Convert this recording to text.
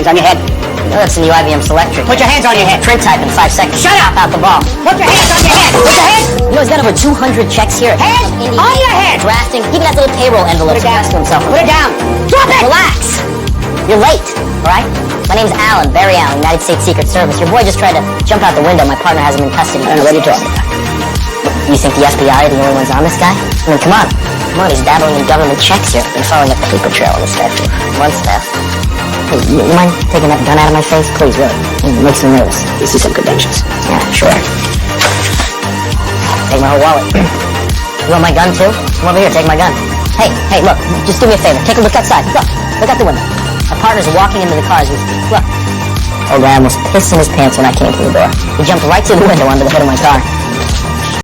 Hands on your head. Listen, you IBM Selectric. Put your hands on your head. Print type in 5 seconds. Shut up! Out the ball. Put your hands on your head. Put your hands. You know, he's got over 200 checks here. Hands on your head. Drafting. Even that little payroll envelope Put it down. to himself. Put it down. Drop it. Relax. You're late, alright? My name's Alan, Barry Allen, United States Secret Service. Your boy just tried to jump out the window. My partner has him in custody. I don't know what you're talking about. You think the FBI are the only ones on this guy? I mean, come on. Come on, he's dabbling in government checks here. Been following a paper trail on this guy for months now. Hey, you mind taking that gun out of my face? Please, really. It makes me nervous. You see some credentials. Yeah, sure. Take my whole wallet. You want my gun too? Come over here, take my gun. Hey, look, just do me a favor. Take a look outside. Look out the window. My partner's walking into the car as we speak. Look. Old guy almost pissed in his pants when I came through the door. He jumped right through the window onto the hood of my car.